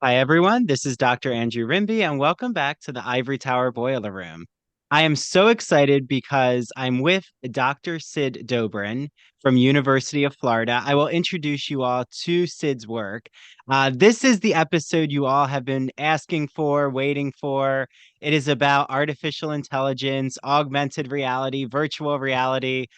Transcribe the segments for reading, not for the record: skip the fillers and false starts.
Hi, everyone. This is Dr. Andrew Rimby, and welcome back to the Ivory Tower Boiler Room. I am so excited because I'm with Dr. Sid Dobrin from University of Florida. I will introduce you all to Sid's work. This is the episode you all have been asking for, waiting for. It is about artificial intelligence, augmented reality, virtual reality,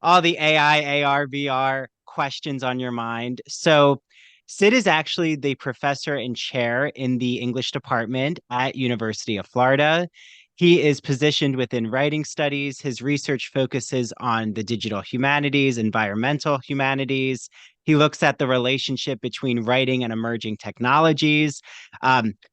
all the AI, AR, VR questions on your mind. So, Sid is actually the professor and chair in the English department at University of Florida. He is positioned within writing studies. His research focuses on the digital humanities, environmental humanities. He looks at the relationship between writing and emerging technologies.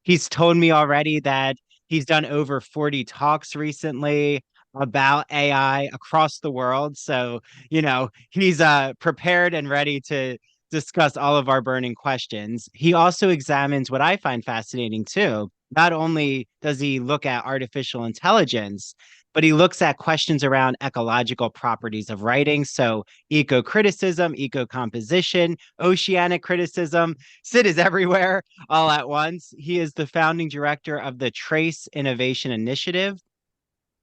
He's told me already that he's done over 40 talks recently about AI across the world. So, he's prepared and ready to discuss all of our burning questions. He also examines what I find fascinating too. Not only does he look at artificial intelligence, but he looks at questions around ecological properties of writing. So, eco criticism, eco composition, oceanic criticism. Sid is everywhere all at once. He is the founding director of the Trace Innovation Initiative,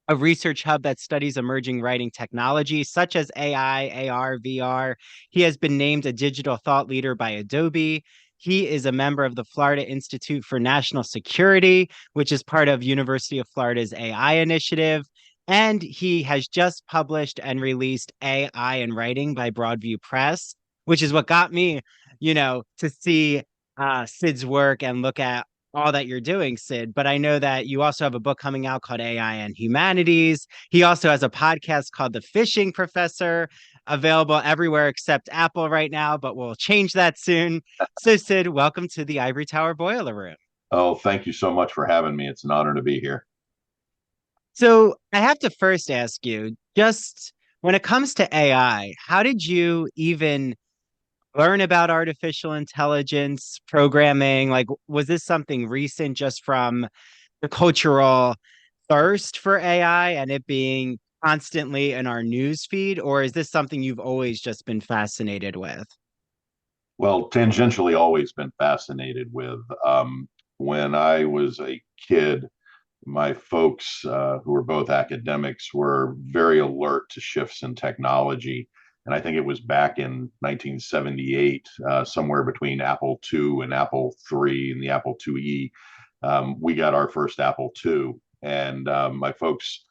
a research hub that studies emerging writing technologies such as AI, AR, VR. He has been named a digital thought leader by Adobe. He is a member of the Florida Institute for National Security, which is part of University of Florida's AI initiative. And he has just published and released AI in Writing by Broadview Press, which is what got me, to see Sid's work and look at all that you're doing, Sid. But I know that you also have a book coming out called AI and Humanities. He also has a podcast called The Fishing Professor, available everywhere except Apple right now, but we'll change that soon. So, Sid, welcome to the Ivory Tower Boiler Room. Oh, thank you so much for having me. It's an honor to be here. So, I have to first ask you, just when it comes to AI, how did you even learn about artificial intelligence programming? Like, was this something recent just from the cultural thirst for AI and it being constantly in our news feed, or is this something you've always just been fascinated with? Well, tangentially, always been fascinated with. When I was a kid, my folks, who were both academics, were very alert to shifts in technology. And I think it was back in 1978, somewhere between Apple II and Apple III and the Apple IIe. We got our first Apple II. And my folks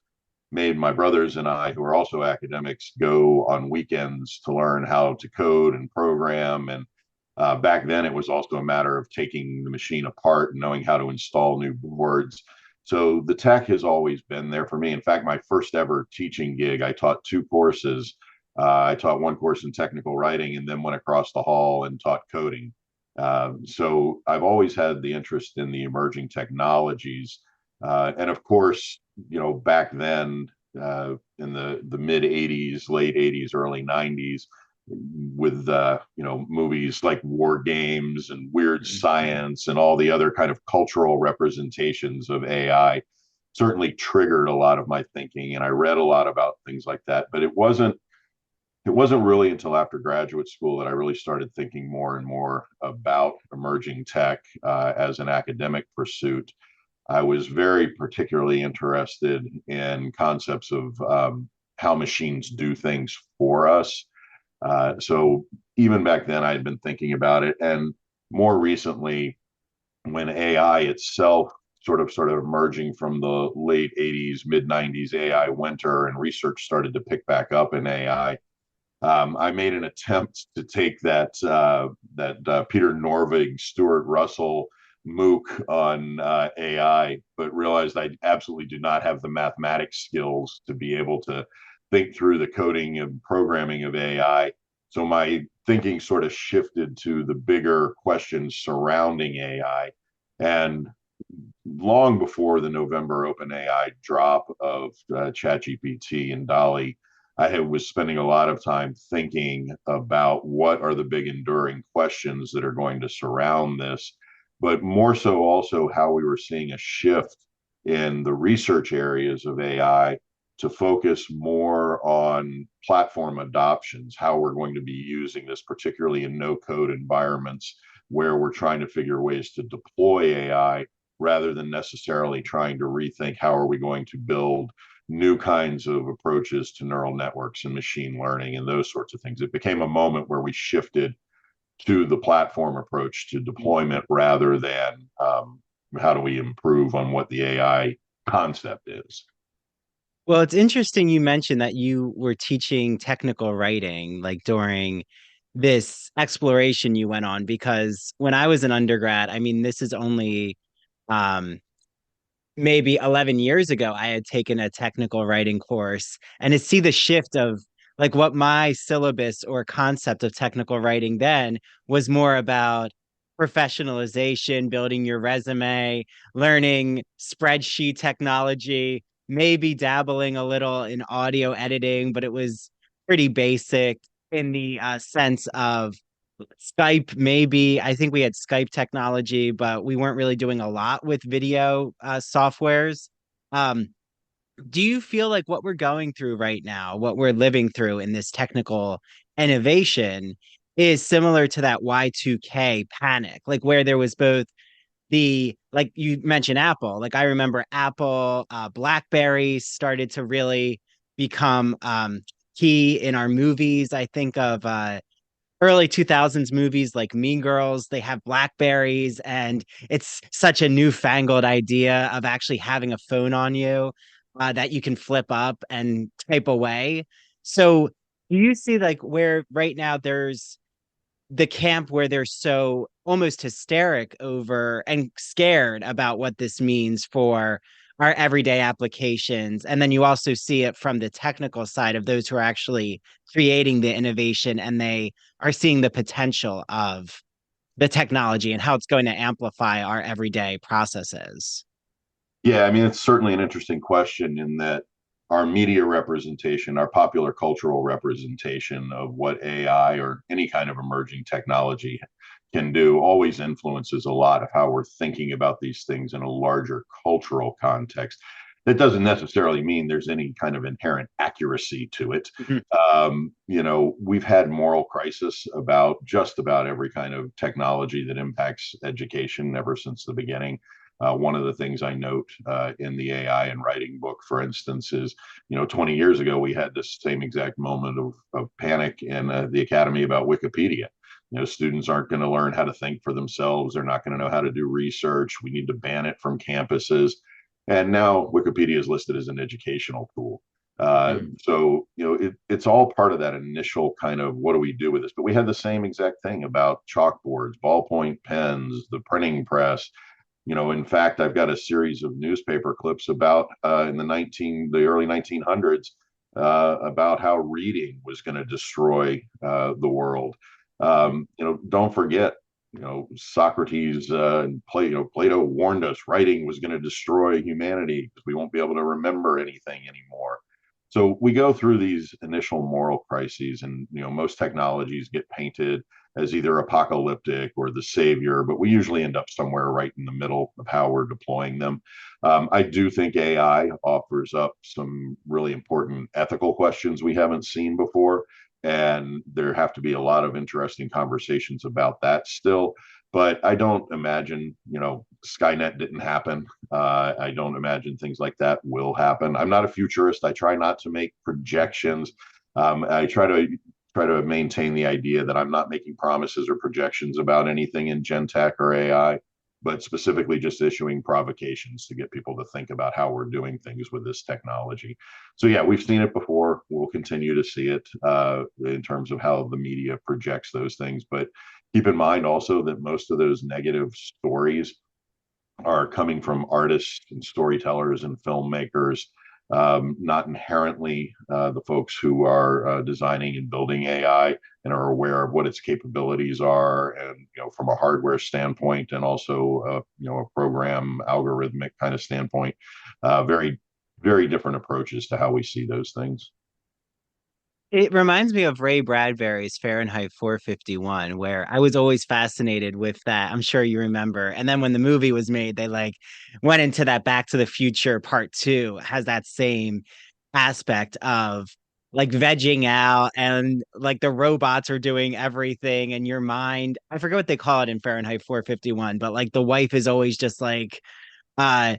made my brothers and I, who are also academics, go on weekends to learn how to code and program. And back then, it was also a matter of taking the machine apart and knowing how to install new boards. So the tech has always been there for me. In fact, my first ever teaching gig, I taught two courses. I taught one course in technical writing and then went across the hall and taught coding. So I've always had the interest in the emerging technologies. And of course, back then, in the mid 80s, late 80s, early 90s, with movies like War Games and Weird Science and all the other kind of cultural representations of AI certainly triggered a lot of my thinking, and I read a lot about things like that. But it wasn't really until after graduate school that I really started thinking more and more about emerging tech as an academic pursuit. I was very particularly interested in concepts of how machines do things for us. So even back then, I had been thinking about it, and more recently, when AI itself sort of emerging from the late 80s, mid 90s AI winter, and research started to pick back up in AI. I made an attempt to take that Peter Norvig, Stuart Russell MOOC on AI, but realized I absolutely do not have the mathematics skills to be able to think through the coding and programming of AI. So my thinking sort of shifted to the bigger questions surrounding AI. And long before the November OpenAI drop of ChatGPT and Dolly, was spending a lot of time thinking about what are the big enduring questions that are going to surround this, but more so also how we were seeing a shift in the research areas of AI to focus more on platform adoptions, how we're going to be using this, particularly in no code environments where we're trying to figure ways to deploy AI rather than necessarily trying to rethink how are we going to build new kinds of approaches to neural networks and machine learning and those sorts of things. It became a moment where we shifted to the platform approach to deployment rather than how do we improve on what the AI concept is. Well, it's interesting you mentioned that you were teaching technical writing like during this exploration you went on, because when I was an undergrad, I mean, this is only um maybe 11 years ago, I had taken a technical writing course, and to see the shift of like what my syllabus or concept of technical writing then was more about professionalization, building your resume, learning spreadsheet technology, maybe dabbling a little in audio editing, but it was pretty basic in the sense of Skype, maybe. I think we had Skype technology, but we weren't really doing a lot with video softwares. Um, do you feel like what we're going through right now, what we're living through in this technical innovation, is similar to that Y2K panic, like where there was both like you mentioned Apple, like I remember Apple, BlackBerry started to really become key in our movies. I think of early 2000s movies like Mean Girls, they have Blackberries, and it's such a newfangled idea of actually having a phone on you that you can flip up and type away. So, do you see like where right now there's the camp where they're so almost hysteric over and scared about what this means for our everyday applications. And then you also see it from the technical side of those who are actually creating the innovation, and they are seeing the potential of the technology and how it's going to amplify our everyday processes. Yeah, I mean, it's certainly an interesting question in that our media representation, our popular cultural representation of what AI or any kind of emerging technology can do always influences a lot of how we're thinking about these things in a larger cultural context. That doesn't necessarily mean there's any kind of inherent accuracy to it. Mhm. We've had moral crisis about just about every kind of technology that impacts education ever since the beginning. One of the things I note in the AI and writing book, for instance, is 20 years ago we had this same exact moment of panic in the academy about Wikipedia. Students aren't going to learn how to think for themselves. They're not going to know how to do research. We need to ban it from campuses. And now Wikipedia is listed as an educational tool. Mhm. It's all part of that initial kind of what do we do with this? But we had the same exact thing about chalkboards, ballpoint pens, the printing press. In fact, I've got a series of newspaper clips about in the early 1900s about how reading was going to destroy the world. Don't forget, Socrates and Plato warned us writing was going to destroy humanity because we won't be able to remember anything anymore. So we go through these initial moral crises, and most technologies get painted as either apocalyptic or the savior, but we usually end up somewhere right in the middle of how we're deploying them. I do think AI offers up some really important ethical questions we haven't seen before, and there have to be a lot of interesting conversations about that still. But I don't imagine, Skynet didn't happen. I don't imagine things like that will happen. I'm not a futurist. I try not to make projections. I try to maintain the idea that I'm not making promises or projections about anything in Gen Tech or AI, but specifically just issuing provocations to get people to think about how we're doing things with this technology. So yeah, we've seen it before. We'll continue to see it in terms of how the media projects those things. But keep in mind also that most of those negative stories are coming from artists and storytellers and filmmakers, not inherently the folks who are designing and building AI and are aware of what its capabilities are, and from a hardware standpoint, and also a program algorithmic kind of standpoint. Very, very different approaches to how we see those things. It reminds me of Ray Bradbury's Fahrenheit 451, where I was always fascinated with that. I'm sure you remember. And then when the movie was made, they like went into that Back to the Future Part 2, has that same aspect of like vegging out and like the robots are doing everything and your mind, I forget what they call it in Fahrenheit 451, but like the wife is always just uh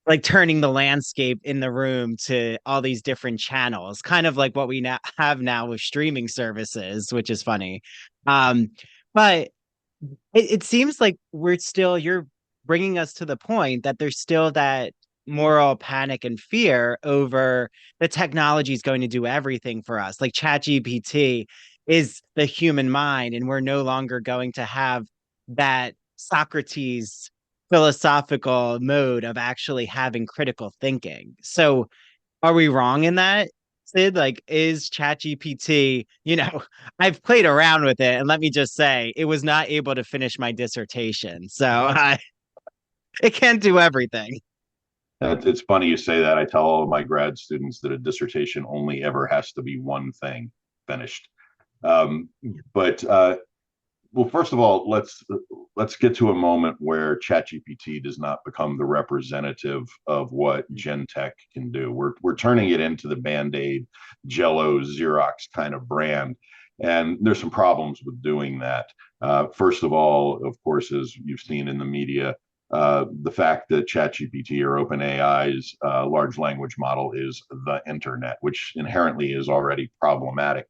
like turning the landscape in the room to all these different channels, kind of like what we now have now with streaming services, which is funny. But it seems like you're bringing us to the point that there's still that moral panic and fear over the technology is going to do everything for us. Like ChatGPT is the human mind, and we're no longer going to have that Socrates philosophical mode of actually having critical thinking. So are we wrong in that, Sid? Like, is ChatGPT, I've played around with it, and let me just say, it was not able to finish my dissertation. So it can't do everything. It's funny you say that. I tell all of my grad students that a dissertation only ever has to be one thing finished. Um, but well, first of all, let's get to a moment where ChatGPT does not become the representative of what Gen Tech can do. We're turning it into the Band-Aid, Jello, Xerox kind of brand, and there's some problems with doing that. First of all, of course, as you've seen in the media, the fact that ChatGPT or OpenAI's large language model is the internet, which inherently is already problematic.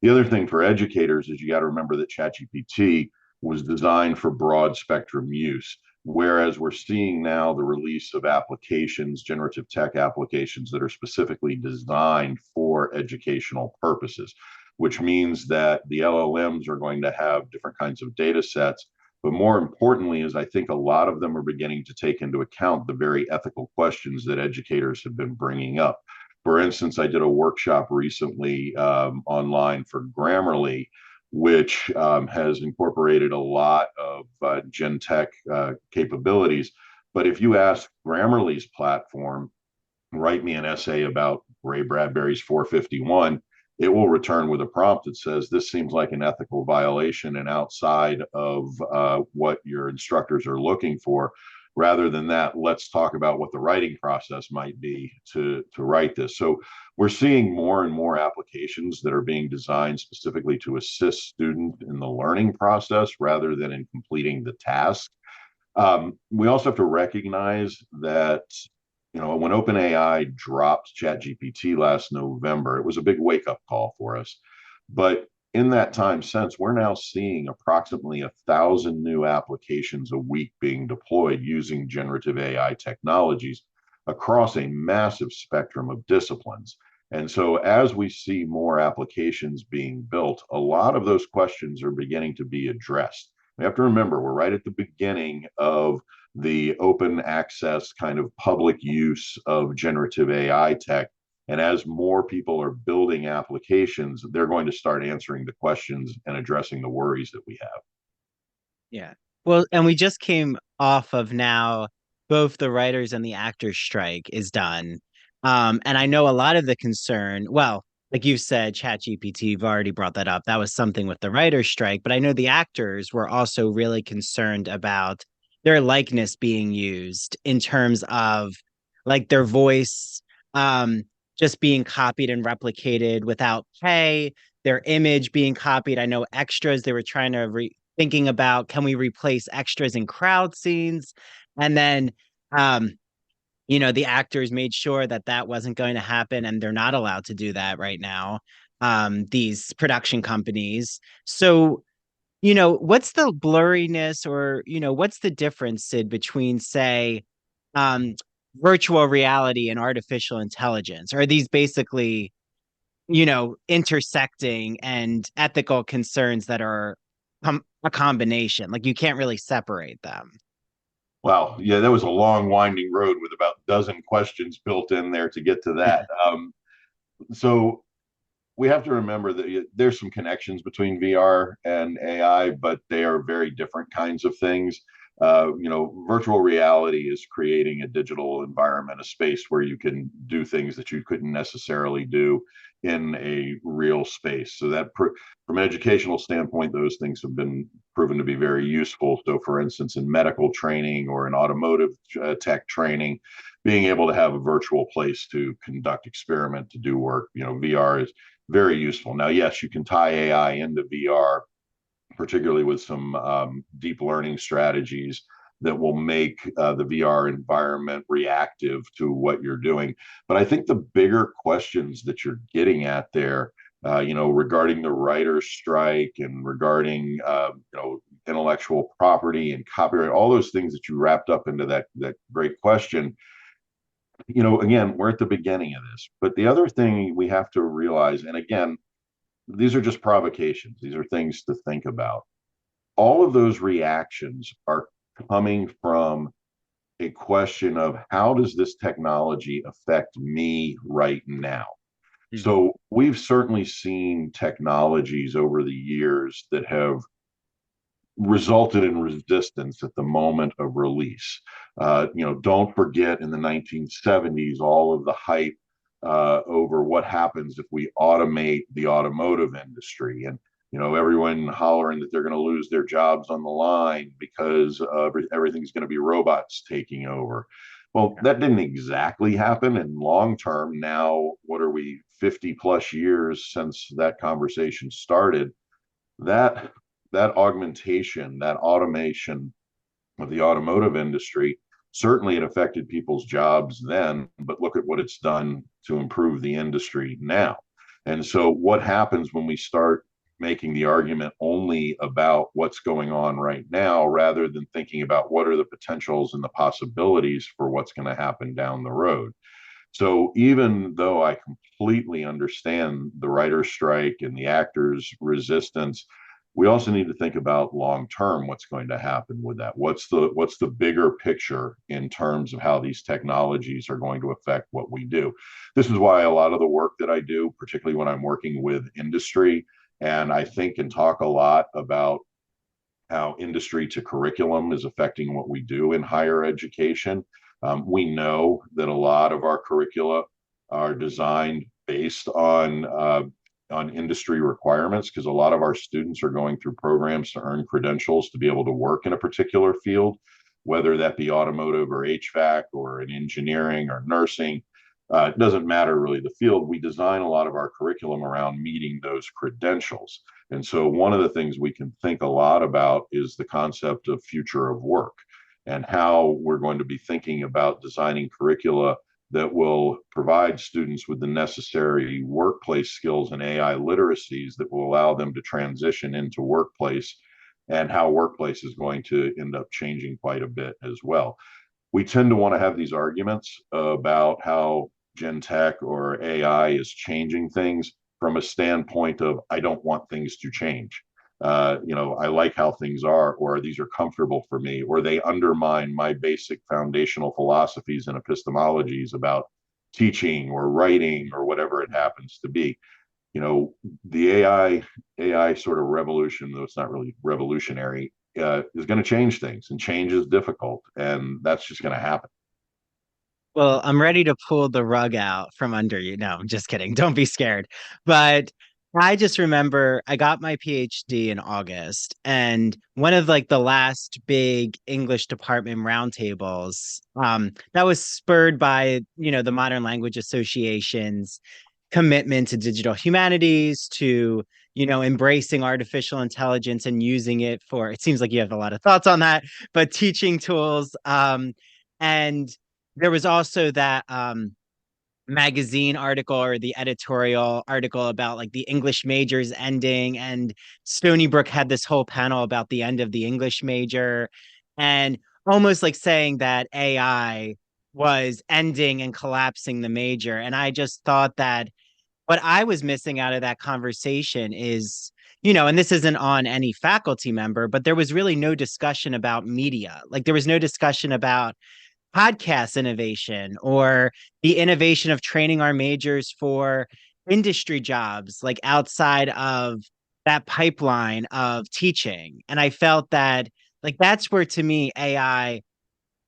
The other thing for educators is you got to remember that ChatGPT was designed for broad spectrum use, whereas we're seeing now the release of applications, generative tech applications that are specifically designed for educational purposes, which means that the LLMs are going to have different kinds of data sets. But more importantly, is I think a lot of them are beginning to take into account the very ethical questions that educators have been bringing up. For instance, I did a workshop recently online for Grammarly, which has incorporated a lot of Gen Tech capabilities. But if you ask Grammarly's platform, write me an essay about Ray Bradbury's 451, it will return with a prompt that says this seems like an ethical violation and outside of what your instructors are looking for. Rather than that, let's talk about what the writing process might be to write this. So we're seeing more and more applications that are being designed specifically to assist students in the learning process rather than in completing the task. We also have to recognize that, when OpenAI dropped ChatGPT last November, it was a big wake up call for us. But in that time since, we're now seeing approximately 1,000 new applications a week being deployed using generative AI technologies across a massive spectrum of disciplines. And so, as we see more applications being built, a lot of those questions are beginning to be addressed. We have to remember we're right at the beginning of the open access kind of public use of generative AI tech. And as more people are building applications, they're going to start answering the questions and addressing the worries that we have. Yeah. Well, and we just came off of now both the writers and the actors strike is done. And I know a lot of the concern, well, like you said, ChatGPT, you've already brought that up. That was something with the writers strike, but I know the actors were also really concerned about their likeness being used in terms of like their voice just being copied and replicated without pay, their image being copied. I know extras, they were trying to thinking about can we replace extras in crowd scenes, and then um the actors made sure that that wasn't going to happen, and they're not allowed to do that right now, these production companies. So what's the blurriness, or what's the difference, Sid, between say um virtual reality and artificial intelligence? Are these basically intersecting and ethical concerns that are a combination? Like you can't really separate them. Wow, yeah, that was a long, winding road with about a dozen questions built in there to get to that. So we have to remember that there's some connections between VR and AI, but they are very different kinds of things. Virtual reality is creating a digital environment, a space where you can do things that you couldn't necessarily do in a real space. So that, from an educational standpoint, those things have been proven to be very useful. So, for instance, in medical training or in automotive tech training, being able to have a virtual place to conduct experiment, to do work, VR very useful. Now, yes, you can tie AI into VR, particularly with some deep learning strategies that will make the VR environment reactive to what you're doing. But I think the bigger questions that you're getting at there, regarding the writer's strike and regarding, intellectual property and copyright, all those things that you wrapped up into that great question. Again, we're at the beginning of this. But the other thing we have to realize, and again, these are just provocations, these are things to think about. All of those reactions are coming from a question of how does this technology affect me right now? Mhm. So we've certainly seen technologies over the years that have resulted in resistance at the moment of release. Don't forget in the 1970s, all of the hype over what happens if we automate the automotive industry. And, everyone hollering that they're going to lose their jobs on the line because everything's going to be robots taking over. Well, that didn't exactly happen. And long term, now, what are we, 50 plus years since that conversation started? that that augmentation, that automation of the automotive industry, certainly it affected people's jobs then, but look at what it's done to improve the industry now. And so what happens when we start making the argument only about what's going on right now rather than thinking about what are the potentials and the possibilities for what's going to happen down the road? So even though I completely understand the writer's strike and the actors' resistance, we also need to think about long term what's going to happen with that. What's the bigger picture in terms of how these technologies are going to affect what we do? This is why a lot of the work that I do, particularly when I'm working with industry, and I think and talk a lot about how industry to curriculum is affecting what we do in higher education. We know that a lot of our curricula are designed based on industry requirements because a lot of our students are going through programs to earn credentials to be able to work in a particular field, whether that be automotive or HVAC or in engineering or nursing. It doesn't matter really the field. We design a lot of our curriculum around meeting those credentials. And so, one of the things we can think a lot about is the concept of future of work and how we're going to be thinking about designing curricula that will provide students with the necessary workplace skills and AI literacies that will allow them to transition into workplace, and how workplace is going to end up changing quite a bit as well. We tend to want to have these arguments about how Gen Tech or AI is changing things from a standpoint of I don't want things to change. I like how things are, or these are comfortable for me, or they undermine my basic foundational philosophies and epistemologies about teaching or writing or whatever it happens to be. The AI sort of revolution, though it's not really revolutionary, is going to change things, and change is difficult, and that's just going to happen. Well, I'm ready to pull the rug out from under you. No, I'm just kidding. Don't be scared. But I just remember I got my PhD in August, and one of like the last big English department roundtables, that was spurred by, the Modern Language Association's commitment to digital humanities, to, embracing artificial intelligence and using it for, it seems like you have a lot of thoughts on that, but teaching tools. And there was also that magazine article or the editorial article about like the English majors ending, and Stony Brook had this whole panel about the end of the English major, and almost like saying that AI was ending and collapsing the major. And I just thought that what I was missing out of that conversation is, and this isn't on any faculty member, but there was really no discussion about media. Like there was no discussion about podcast innovation or the innovation of training our majors for industry jobs, like outside of that pipeline of teaching. And I felt that, like, that's where to me, AI,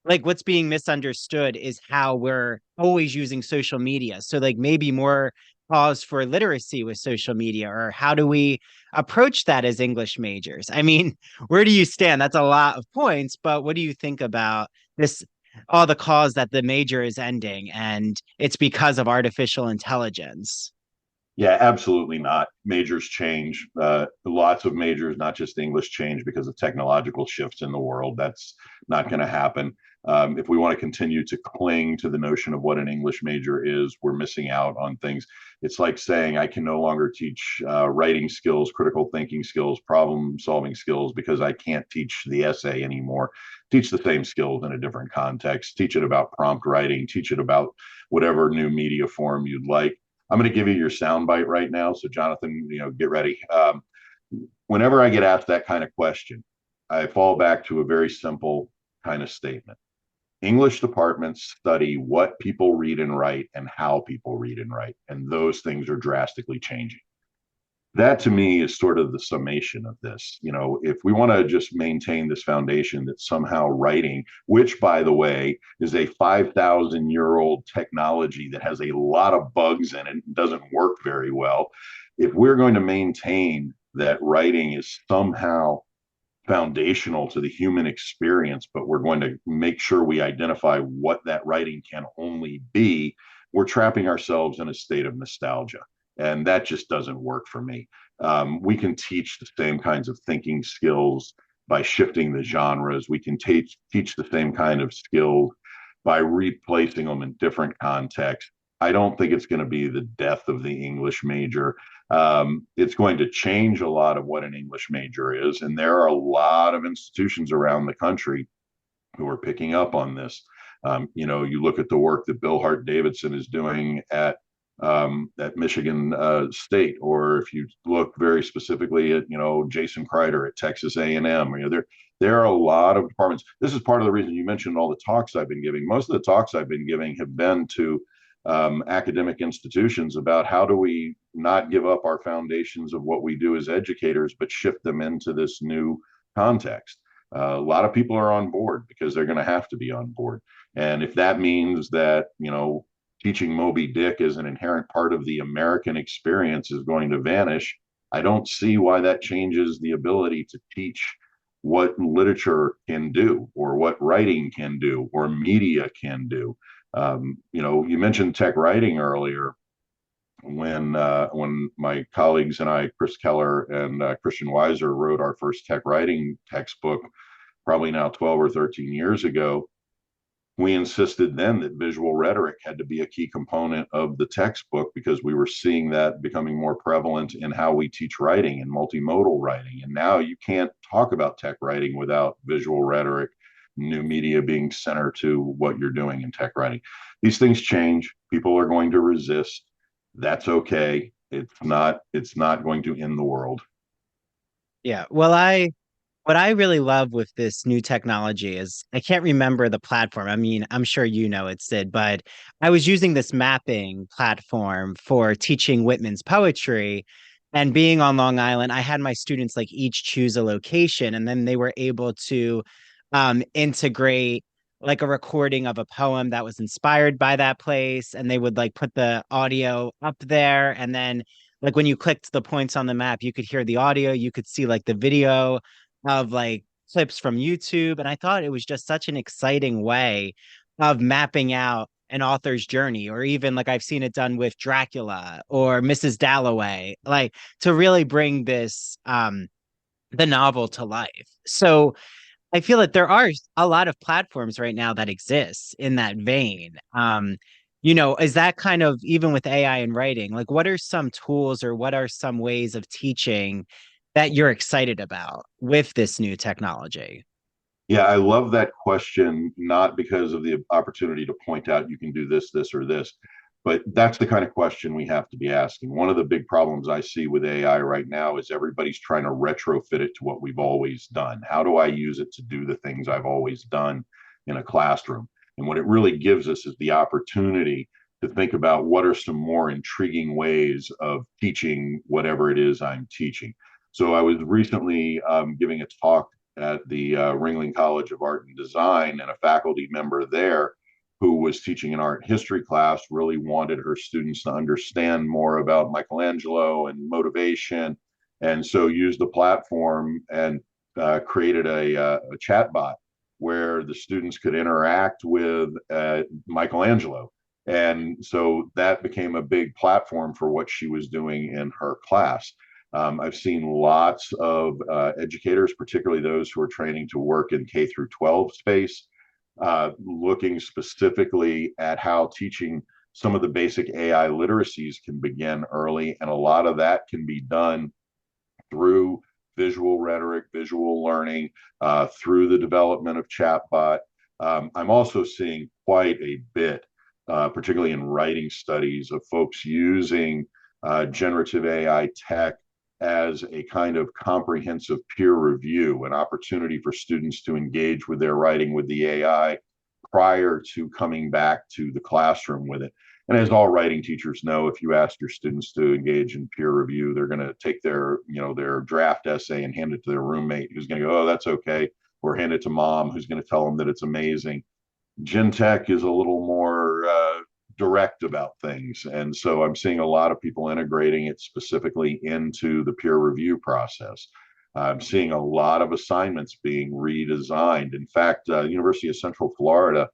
like what's being misunderstood is how we're always using social media. So like maybe more cause for literacy with social media, or how do we approach that as English majors? I mean, where do you stand? That's a lot of points, but what do you think about this? All the cause that the major is ending, and it's because of artificial intelligence. Yeah, absolutely not. Majors change. Lots of majors, not just English, change because of technological shifts in the world. That's not going to happen. If we want to continue to cling to the notion of what an English major is, we're missing out on things. It's like saying I can no longer teach writing skills, critical thinking skills, problem solving skills because I can't teach the essay anymore. Teach the same skills in a different context. Teach it about prompt writing. Teach it about whatever new media form you'd like. I'm going to give you your soundbite right now. So, Jonathan, get ready. Whenever I get asked that kind of question, I fall back to a very simple kind of statement. English departments study what people read and write and how people read and write, and those things are drastically changing. That to me is sort of the summation of this. If we want to just maintain this foundation that somehow writing, which by the way is a 5,000-year-old technology that has a lot of bugs in it and doesn't work very well, if we're going to maintain that writing is somehow foundational to the human experience, but we're going to make sure we identify what that writing can only be, we're trapping ourselves in a state of nostalgia. And that just doesn't work for me. We can teach the same kinds of thinking skills by shifting the genres. We can teach the same kind of skills by replacing them in different contexts. I don't think it's going to be the death of the English major. It's going to change a lot of what an English major is. And there are a lot of institutions around the country who are picking up on this. You look at the work that Bill Hart Davidson is doing at Michigan State, or if you look very specifically at Jason Kreider at Texas A&M. There are a lot of departments. This is part of the reason you mentioned all the talks I've been giving. Most of the talks I've been giving have been to academic institutions about how do we not give up our foundations of what we do as educators, but shift them into this new context. A lot of people are on board because they're going to have to be on board. And if that means that, teaching Moby Dick as an inherent part of the American experience is going to vanish, I don't see why that changes the ability to teach what literature can do or what writing can do or media can do. You mentioned tech writing earlier. When my colleagues and I, Chris Keller and Christian Weiser, wrote our first tech writing textbook, probably now 12 or 13 years ago, we insisted then that visual rhetoric had to be a key component of the textbook because we were seeing that becoming more prevalent in how we teach writing and multimodal writing. And now you can't talk about tech writing without visual rhetoric, new media being center to what you're doing in tech writing. These things change. People are going to resist. That's okay. It's not going to end the world. Yeah. Well, what I really love with this new technology is I can't remember the platform. I mean, I'm sure you know it, Sid, but I was using this mapping platform for teaching Whitman's poetry. And being on Long Island, I had my students like each choose a location, and then they were able to integrate like a recording of a poem that was inspired by that place. And they would like put the audio up there. And then, like, when you clicked the points on the map, you could hear the audio, you could see like the video of like clips from YouTube. And I thought it was just such an exciting way of mapping out an author's journey, or even like I've seen it done with Dracula or Mrs. Dalloway, like to really bring this the novel to life. So I feel that there are a lot of platforms right now that exist in that vein. Is that kind of even with AI and writing, like what are some tools or what are some ways of teaching that you're excited about with this new technology? Yeah, I love that question, not because of the opportunity to point out you can do this, this, or this, but that's the kind of question we have to be asking. One of the big problems I see with AI right now is everybody's trying to retrofit it to what we've always done. How do I use it to do the things I've always done in a classroom? And what it really gives us is the opportunity to think about what are some more intriguing ways of teaching whatever it is I'm teaching. So I was recently giving a talk at the Ringling College of Art and Design, and a faculty member there who was teaching an art history class really wanted her students to understand more about Michelangelo and motivation, and so used the platform and created a chat bot where the students could interact with Michelangelo. And so that became a big platform for what she was doing in her class. I've seen lots of educators, particularly those who are training to work in K through 12 space, looking specifically at how teaching some of the basic AI literacies can begin early. And a lot of that can be done through visual rhetoric, visual learning, through the development of chatbot. I'm also seeing quite a bit, particularly in writing studies, of folks using generative AI tech as a kind of comprehensive peer review, an opportunity for students to engage with their writing with the AI prior to coming back to the classroom with it. And as all writing teachers know, if you ask your students to engage in peer review, they're going to take their draft essay and hand it to their roommate who's going to go, oh, that's okay, or hand it to mom who's going to tell them that it's amazing. Gen Tech is a little more direct about things. And so I'm seeing a lot of people integrating it specifically into the peer review process. I'm seeing a lot of assignments being redesigned. In fact, University of Central Florida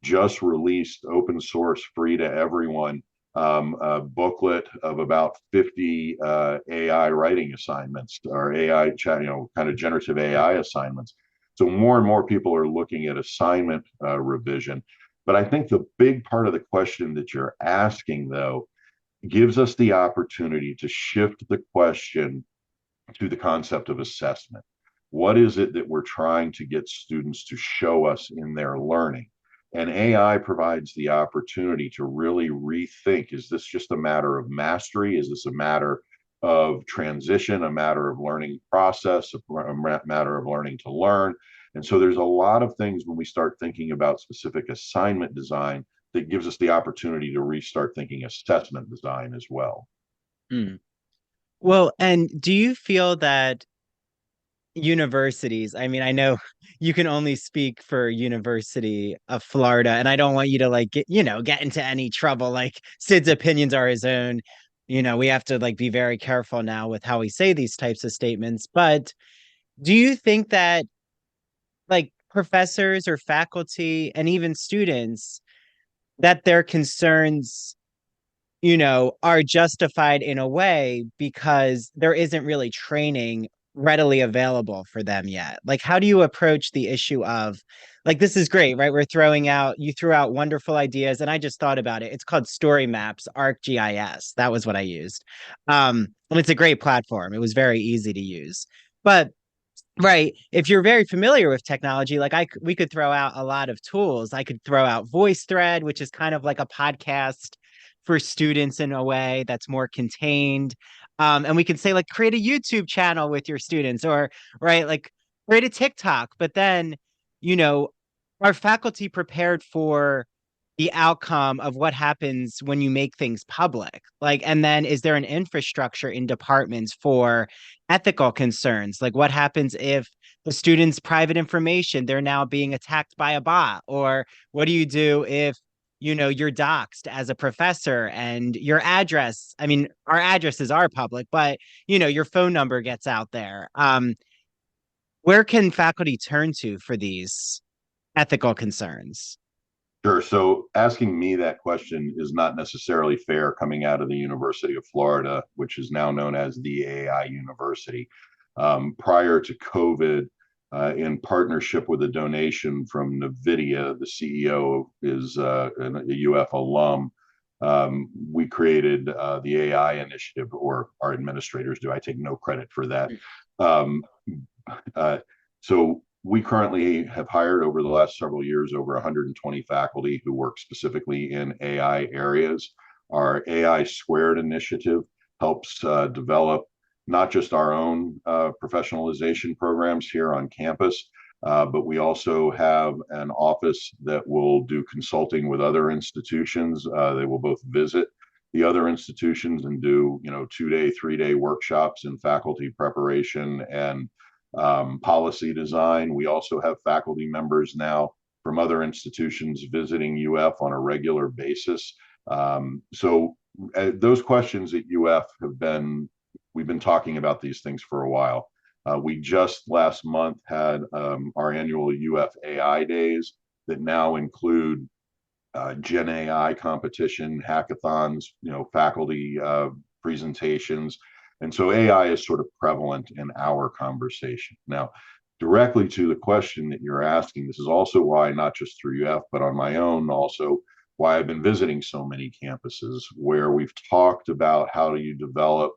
just released open source, free to everyone, a booklet of about 50 AI writing assignments or AI, kind of generative AI assignments. So more and more people are looking at assignment revision. But I think the big part of the question that you're asking, though, gives us the opportunity to shift the question to the concept of assessment. What is it that we're trying to get students to show us in their learning? And AI provides the opportunity to really rethink, is this just a matter of mastery? Is this a matter of transition, a matter of learning process, a matter of learning to learn? And so there's a lot of things when we start thinking about specific assignment design that gives us the opportunity to restart thinking assessment design as well. Mm. Well, and do you feel that universities, I mean, I know you can only speak for University of Florida, and I don't want you to like get into any trouble. Like Sid's opinions are his own. We have to like be very careful now with how we say these types of statements. But do you think that like professors or faculty and even students that their concerns are justified in a way because there isn't really training readily available for them yet? Like, how do you approach the issue of, like, this is great, right? You threw out wonderful ideas, and I just thought about it. It's called Story Maps, ArcGIS. That was what I used. And it's a great platform. It was very easy to use. But right. If you're very familiar with technology, like we could throw out a lot of tools. I could throw out VoiceThread, which is kind of like a podcast for students in a way that's more contained. And we can say like create a YouTube channel with your students, or right, like create a TikTok. But then, you know, are faculty prepared for the outcome of what happens when you make things public? Like, and then is there an infrastructure in departments for ethical concerns? Like, what happens if the student's private information, they're now being attacked by a bot? Or what do you do if, you're doxxed as a professor and your address, I mean, our addresses are public, but, your phone number gets out there. Where can faculty turn to for these ethical concerns? Sure. So asking me that question is not necessarily fair coming out of the University of Florida, which is now known as the AI University. Prior to COVID, in partnership with a donation from NVIDIA, the CEO is a UF alum. We created the AI initiative, or our administrators do. I take no credit for that. Um, uh, so we currently have hired over the last several years over 120 faculty who work specifically in AI areas. Our AI Squared initiative helps develop not just our own professionalization programs here on campus, but we also have an office that will do consulting with other institutions. They will both visit the other institutions and do 2-day, 3-day workshops in faculty preparation and policy design. We also have faculty members now from other institutions visiting UF on a regular basis. Those questions at UF we've been talking about these things for a while. We just last month had our annual UF AI days that now include Gen AI competition, hackathons, faculty presentations. And so AI is sort of prevalent in our conversation. Now, directly to the question that you're asking, this is also why, not just through UF, but on my own, also why I've been visiting so many campuses where we've talked about how do you develop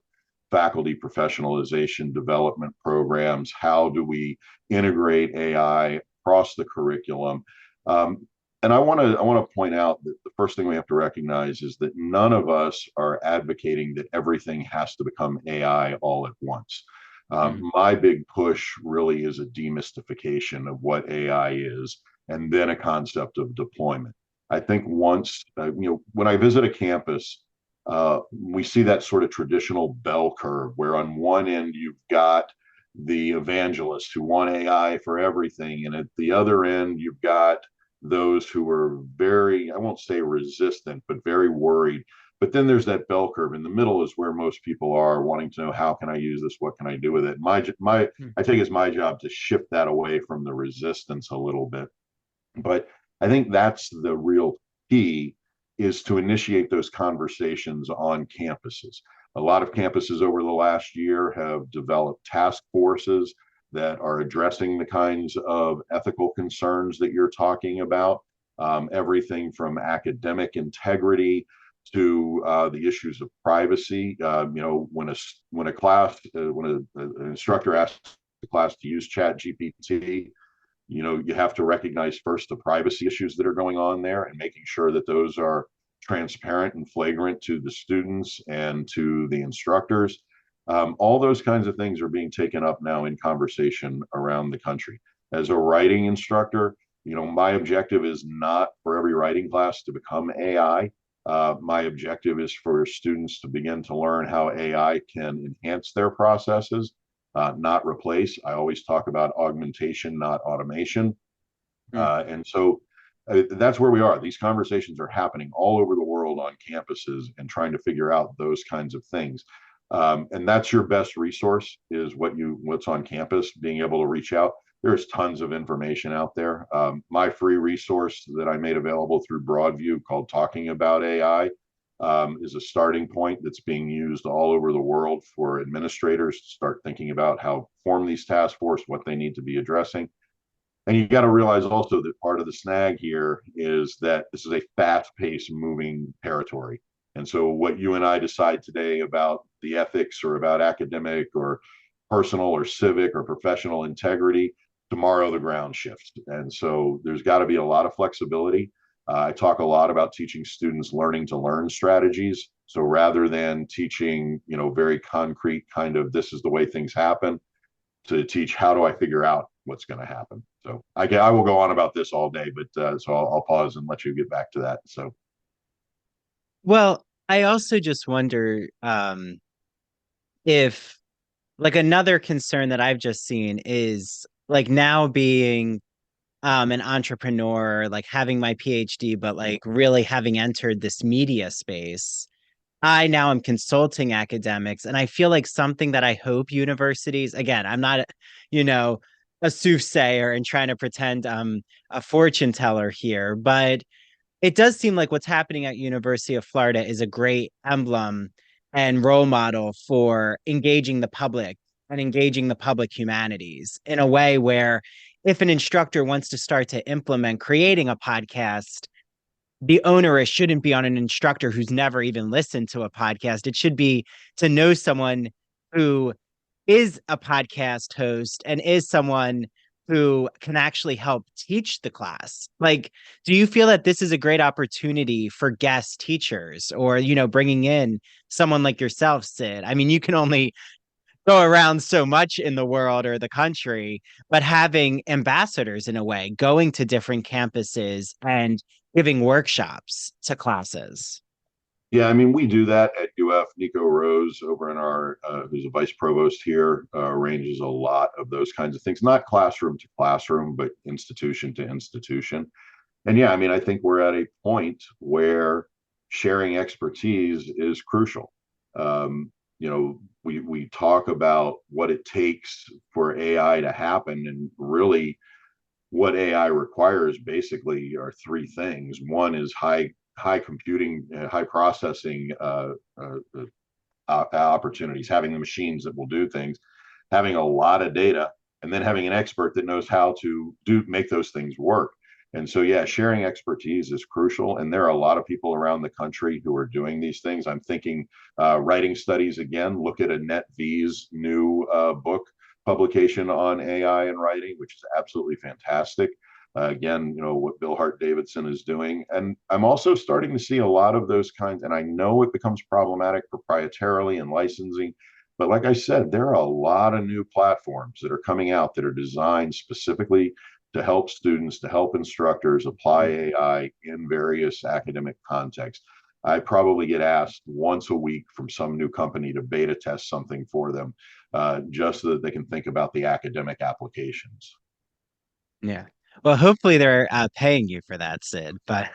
faculty professionalization development programs, how do we integrate AI across the curriculum. Um, and I want to point out that the first thing we have to recognize is that none of us are advocating that everything has to become AI all at once. Mm, My big push really is a demystification of what AI is, and then a concept of deployment. I think once, when I visit a campus, we see that sort of traditional bell curve where on one end you've got the evangelists who want AI for everything, and at the other end you've got those who are very, I won't say resistant, but very worried. But then there's that bell curve. In the middle is where most people are wanting to know, how can I use this? What can I do with it? mm, I think it's my job to shift that away from the resistance a little bit. But I think that's the real key, is to initiate those conversations on campuses. A lot of campuses over the last year have developed task forces that are addressing the kinds of ethical concerns that you're talking about, everything from academic integrity to the issues of privacy. When a class, when an instructor asks the class to use ChatGPT, you have to recognize first the privacy issues that are going on there and making sure that those are transparent and flagrant to the students and to the instructors. All those kinds of things are being taken up now in conversation around the country. As a writing instructor, my objective is not for every writing class to become AI. My objective is for students to begin to learn how AI can enhance their processes, not replace. I always talk about augmentation, not automation. mm. And so that's where we are. These conversations are happening all over the world on campuses and trying to figure out those kinds of things. And that's your best resource, is what's on campus, being able to reach out. There's tons of information out there. My free resource that I made available through Broadview, called Talking About AI, is a starting point that's being used all over the world for administrators to start thinking about how to form these task force, what they need to be addressing. And you got to realize also that part of the snag here is that this is a fast-paced moving territory. And so what you and I decide today about the ethics or about academic or personal or civic or professional integrity, tomorrow the ground shifts. And so there's got to be a lot of flexibility. I talk a lot about teaching students learning to learn strategies. So rather than teaching, very concrete kind of, this is the way things happen, to teach, how do I figure out what's going to happen. So I will go on about this all day, but so I'll pause and let you get back to that. So Well, I also just wonder if like another concern that I've just seen is like now being an entrepreneur, like having my PhD, but like really having entered this media space. I now am consulting academics, and I feel like something that I hope universities, again, I'm not, you know, a soothsayer and trying to pretend I'm a fortune teller here, but it does seem like what's happening at University of Florida is a great emblem and role model for engaging the public and engaging the public humanities in a way where if an instructor wants to start to implement creating a podcast, the onerous shouldn't be on an instructor who's never even listened to a podcast. It should be to know someone who is a podcast host and is someone who can actually help teach the class. Like, do you feel that this is a great opportunity for guest teachers or, bringing in someone like yourself, Sid? I mean, you can only go around so much in the world or the country, but having ambassadors in a way, going to different campuses and giving workshops to classes. yeah, I mean, we do that at UF. Nico Rose over in our, who's a vice provost here, arranges a lot of those kinds of things, not classroom to classroom, but institution to institution. And yeah, I mean, I think we're at a point where sharing expertise is crucial. We talk about what it takes for AI to happen, and really what AI requires basically are three things. One is high computing, high processing opportunities, having the machines that will do things, having a lot of data, and then having an expert that knows how to make those things work. And so, yeah, sharing expertise is crucial. And there are a lot of people around the country who are doing these things. I'm thinking writing studies again, look at Annette V's new book publication on AI and writing, which is absolutely fantastic. Again, what Bill Hart Davidson is doing. And I'm also starting to see a lot of those kinds, and I know it becomes problematic proprietarily and licensing, but like I said, there are a lot of new platforms that are coming out that are designed specifically to help students, to help instructors apply AI in various academic contexts. I probably get asked once a week from some new company to beta test something for them, just so that they can think about the academic applications. Yeah. Well, hopefully they're paying you for that, Sid. But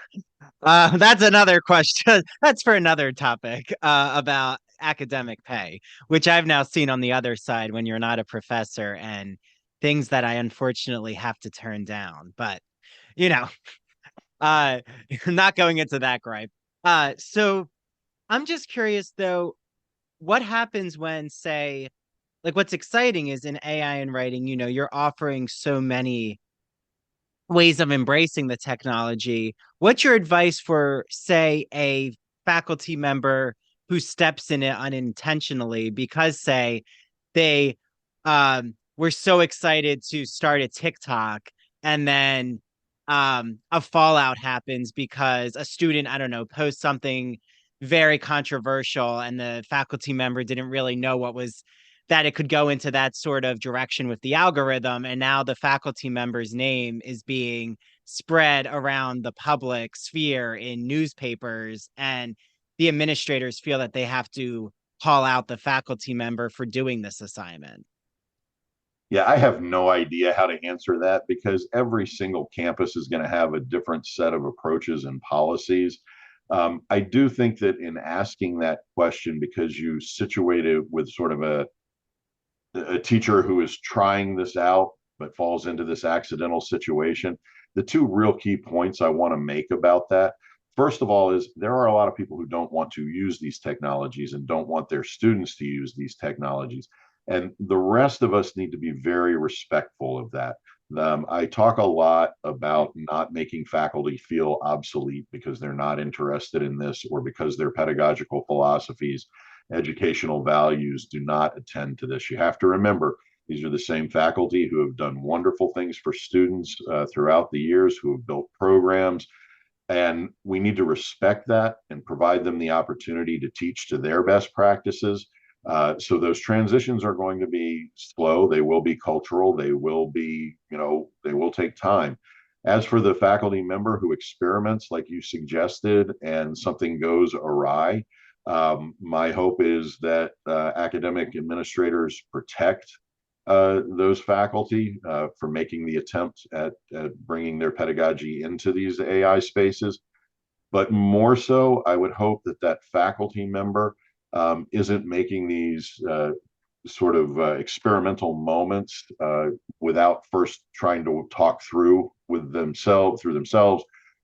that's another question. That's for another topic about academic pay, which I've now seen on the other side when you're not a professor and things that I unfortunately have to turn down. But you know, uh, not going into that gripe. So I'm just curious though, what happens when, say, like what's exciting is in AI and writing, you're offering so many ways of embracing the technology. What's your advice for, say, a faculty member who steps in it unintentionally because, say, they were so excited to start a TikTok and then a fallout happens because a student, I don't know, posts something very controversial and the faculty member didn't really know what was that it could go into that sort of direction with the algorithm. And now the faculty member's name is being spread around the public sphere in newspapers. And the administrators feel that they have to call out the faculty member for doing this assignment. Yeah, I have no idea how to answer that because every single campus is going to have a different set of approaches and policies. I do think that in asking that question, because you situate it with sort of a teacher who is trying this out but falls into this accidental situation, the two real key points I want to make about that, first of all, is there are a lot of people who don't want to use these technologies and don't want their students to use these technologies. And the rest of us need to be very respectful of that. I talk a lot about not making faculty feel obsolete because they're not interested in this or because their pedagogical philosophies, educational values do not attend to this. You have to remember, these are the same faculty who have done wonderful things for students throughout the years, who have built programs, and we need to respect that and provide them the opportunity to teach to their best practices. So those transitions are going to be slow. They will be cultural. They will be, they will take time. As for the faculty member who experiments, like you suggested, and something goes awry, my hope is that academic administrators protect those faculty for making the attempt at bringing their pedagogy into these AI spaces. But more so, I would hope that that faculty member isn't making these sort of experimental moments without first trying to talk through themselves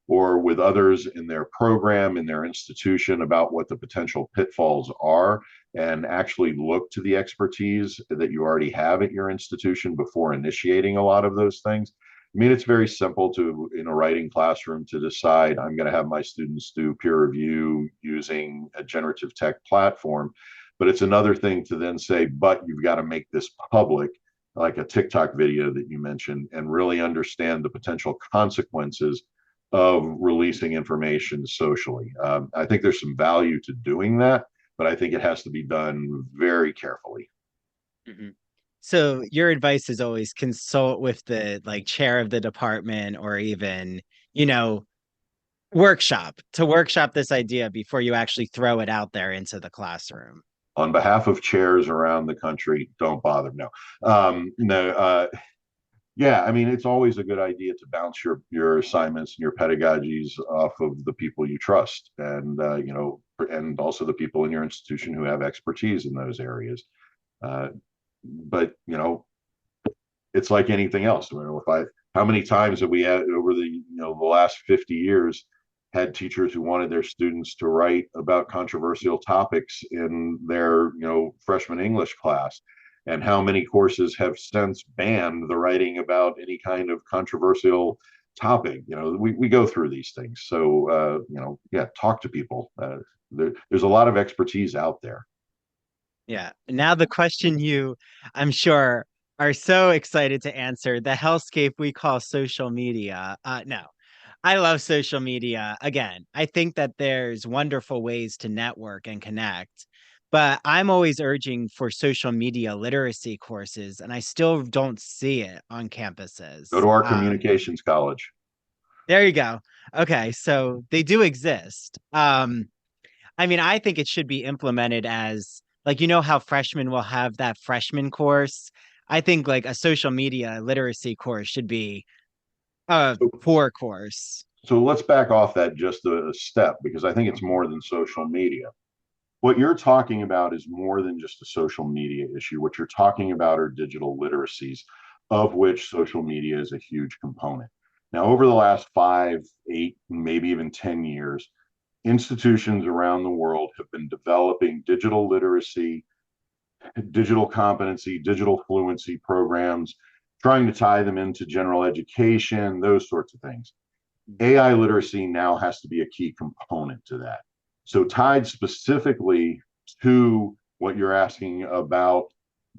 or with others in their program, in their institution, about what the potential pitfalls are, and actually look to the expertise that you already have at your institution before initiating a lot of those things. I mean, it's very simple to, in a writing classroom, to decide I'm going to have my students do peer review using a generative tech platform. But it's another thing to then say, but you've got to make this public, like a TikTok video that you mentioned, and really understand the potential consequences of releasing information socially. I think there's some value to doing that, but I think it has to be done very carefully. Mhm. So your advice is always consult with the like chair of the department or even, you know, workshop this idea before you actually throw it out there into the classroom. On behalf of chairs around the country, don't bother. No, no. Yeah, I mean, it's always a good idea to bounce your assignments and your pedagogies off of the people you trust, and and also the people in your institution who have expertise in those areas. Uh, but it's like anything else. If How many times have we had over the last 50 years had teachers who wanted their students to write about controversial topics in their freshman English class? And how many courses have since banned the writing about any kind of controversial topic? We go through these things. So yeah, talk to people. There's a lot of expertise out there. Yeah. Now the question I'm sure, are so excited to answer, the hellscape we call social media. No, I love social media. Again, I think that there's wonderful ways to network and connect, but I'm always urging for social media literacy courses, and I still don't see it on Go campuses. to our communications college. There you go. Okay, so they do exist. I mean, I think it should be implemented as like, how freshmen will have that freshman course. I think like a social media literacy course should be a So, core course. so let's back off that just a step, because I think it's more than social media. What you're talking about is more than just a social media issue. What you're talking about are digital literacies, of which social media is a huge component. Now, over the last 5, 8, maybe even 10 years, institutions around the world have been developing digital literacy, digital competency, digital fluency programs, trying to tie them into general education, those sorts of things. AI literacy now has to be a key component to that. So, tied specifically to what you're asking about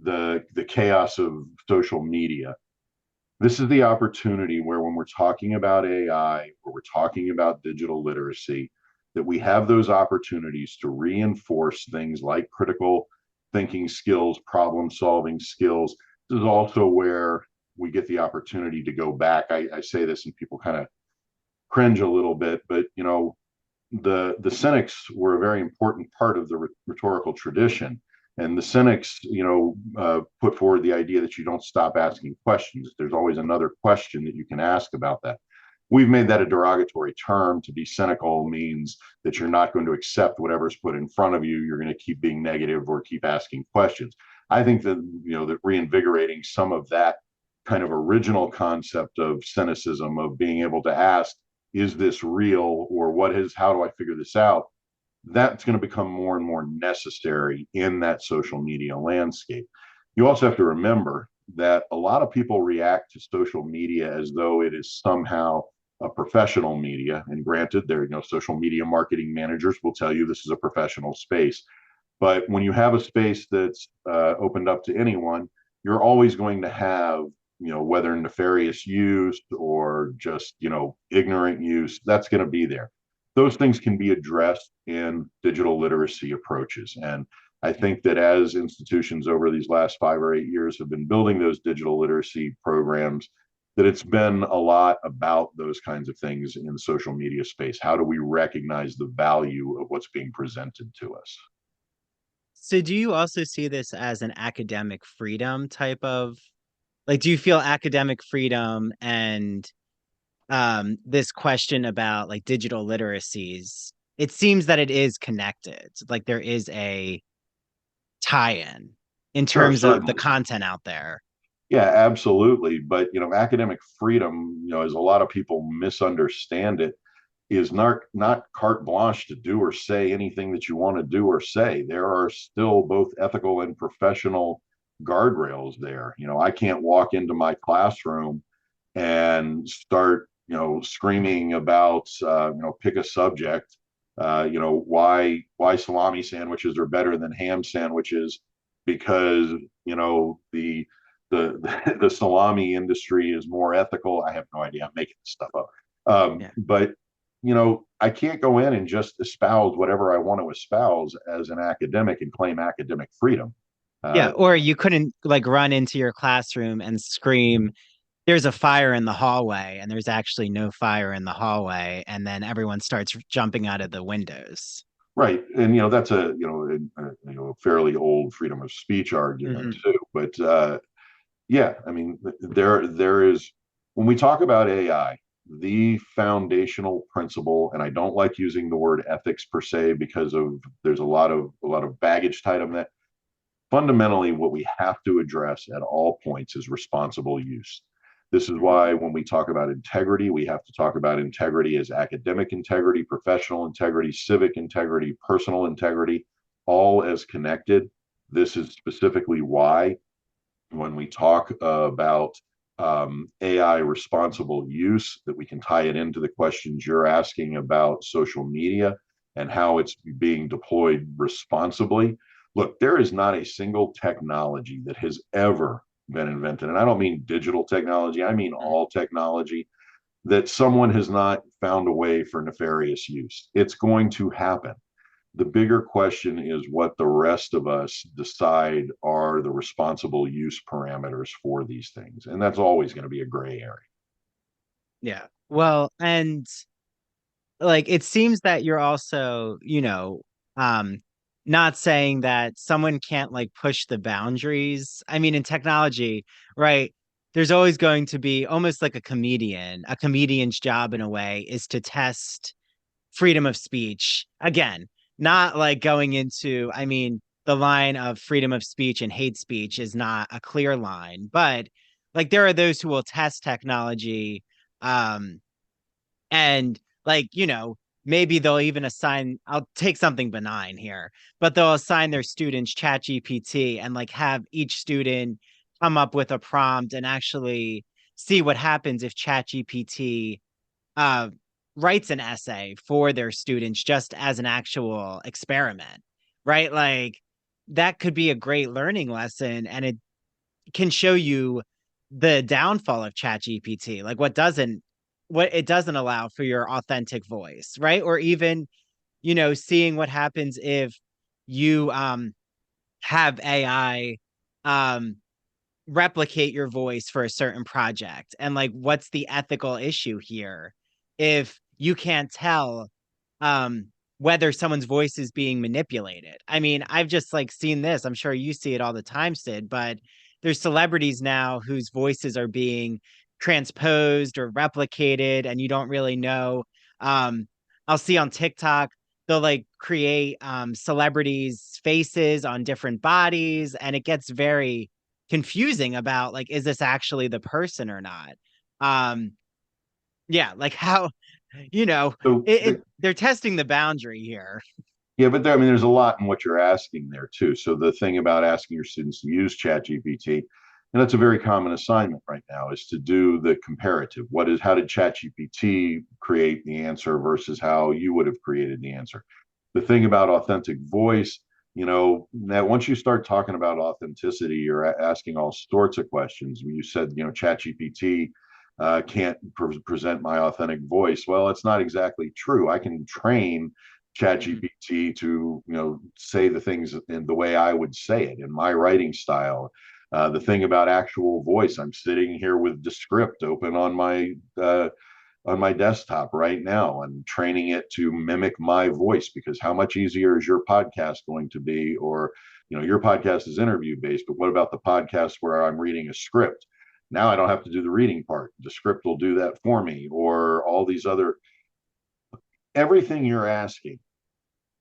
the chaos of social media, this is the opportunity where, when we're talking about AI or we're talking about digital literacy, that we have those opportunities to reinforce things like critical thinking skills, problem solving skills. This is also where we get the opportunity to go back. I say this and people kind of cringe a little bit, but the Cynics were a very important part of the rhetorical tradition. And the Cynics, put forward the idea that you don't stop asking questions. There's always another question that you can ask about that. We've made that a derogatory term. To be cynical means that you're not going to accept whatever's put in front of you. You're going to keep being negative or keep asking questions. I think that reinvigorating some of that kind of original concept of cynicism, of being able to ask, is this real, or how do I figure this out? That's going to become more and more necessary in that social media landscape. You also have to remember that a lot of people react to social media as though it is somehow a professional media. And granted, there social media marketing managers will tell you this is a professional space. But when you have a space that's opened up to anyone, you're always going to have, whether nefarious use or just, ignorant use, that's going to be there. Those things can be addressed in digital literacy approaches. And I think that as institutions over these last 5 or 8 years have been building those digital literacy programs, that it's been a lot about those kinds of things in the social media space. How do we recognize the value of what's being presented to us? So do you also see this as an academic freedom type of like, do you feel academic freedom and this question about like digital literacies, it seems that it is connected. Like there is a tie-in in Sure, terms of the certainly. content out there. Yeah, absolutely. But academic freedom, as a lot of people misunderstand it, is not carte blanche to do or say anything that you want to do or say. There are still both ethical and professional guardrails there. I can't walk into my classroom and start, screaming about, pick a subject. Why salami sandwiches are better than ham sandwiches, because the salami industry is more ethical. I have no idea. I'm making this stuff up. Yeah. But I can't go in and just espouse whatever I want to espouse as an academic and claim academic freedom. Yeah, Uh, or you couldn't like run into your classroom and scream, there's a fire in the hallway, and there's actually no fire in the hallway, and then everyone starts jumping out of the windows. right, and that's a fairly old freedom of speech argument Hmm. too. But yeah, I mean, there is, when we talk about AI, the foundational principle, and I don't like using the word ethics per se because there's a lot of baggage tied on that. Fundamentally, what we have to address at all points is responsible use. This is why when we talk about integrity, we have to talk about integrity as academic integrity, professional integrity, civic integrity, personal integrity, all as connected. This is specifically why when we talk about AI responsible use, that we can tie it into the questions you're asking about social media and how it's being deployed responsibly. Look, there is not a single technology that has ever been invented, and I don't mean digital technology, I mean all technology, that someone has not found a way for nefarious use. It's going to happen. The bigger question is what the rest of us decide are the responsible use parameters for these things. And that's always going to be a gray area. Yeah. Well, and like it seems that you're also, um not saying that someone can't like push the boundaries. I mean, in technology, right? There's always going to be almost like a comedian. A comedian's job in a way is to test freedom of speech. Again, not like going into, I mean, the line of freedom of speech and hate speech is not a clear line, but like there are those who will test technology um and like, maybe they'll even assign, I'll take something benign here, but they'll assign their students ChatGPT and like have each student come up with a prompt and actually see what happens if ChatGPT uh, writes an essay for their students just as an actual experiment, right? Like that could be a great learning lesson, and it can show you the downfall of ChatGPT, like what it doesn't allow for your authentic voice, right? Or even, seeing what happens if you have AI um replicate your voice for a certain project, and like what's the ethical issue here if you can't tell um whether someone's voice is being manipulated. I mean, I've just like seen this, I'm sure you see it all the time, Sid, but there's celebrities now whose voices are being transposed or replicated and you don't really know. I'll see on TikTok they'll like create celebrities faces on different bodies, and it gets very confusing about like, is this actually the person or not? um yeah, like how, you know So, they're testing the boundary here. yeah, but there, I mean, there's a lot in what you're asking there too. So the thing about asking your students to use ChatGPT, and that's a very common assignment right now, is to do the comparative. How did ChatGPT create the answer versus how you would have created the answer? The thing about authentic voice, that once you start talking about authenticity, you're asking all sorts of questions. When you said, ChatGPT can't present my authentic voice. Well, it's not exactly true. I can train Mhm. ChatGPT to say the things in the way I would say it in my writing style. The thing about actual voice, I'm sitting here with Descript open on my desktop right now. I'm training it to mimic my voice because how much easier is your podcast going to be? Or your podcast is interview based, but what about the podcast where I'm reading a script? Now I don't have to do the reading part. The script will do that for me, or all these other everything you're asking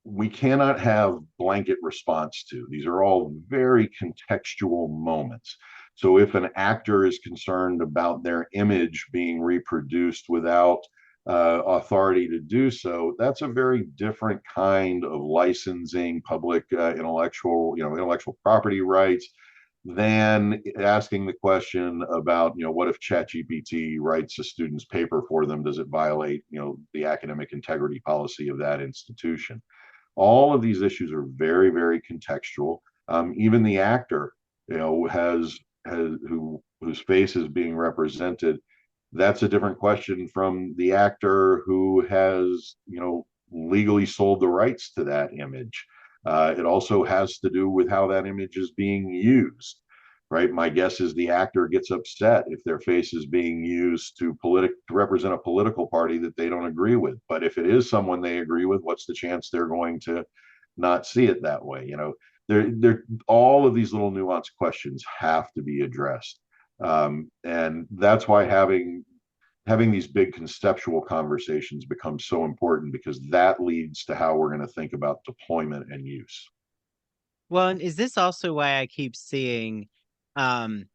we cannot have blanket response to. These are all very contextual moments. So if an actor is concerned about their image being reproduced without authority to do so, that's a very different kind of licensing public intellectual property rights than asking the question about, what if ChatGPT writes a student's paper for them? Does it violate, the academic integrity policy of that institution? All of these issues are very, very contextual. Even the actor, has whose face is being represented. That's a different question from the actor who has, legally sold the rights to that image. It also has to do with how that image is being used, right? My guess is the actor gets upset if their face is being used to represent a political party that they don't agree with. But if it is someone they agree with, what's the chance they're going to not see it that way? There all of these little nuanced questions have to be addressed, and that's why having these big conceptual conversations becomes so important because that leads to how we're going to think about deployment and use. Well, and is this also why I keep seeing um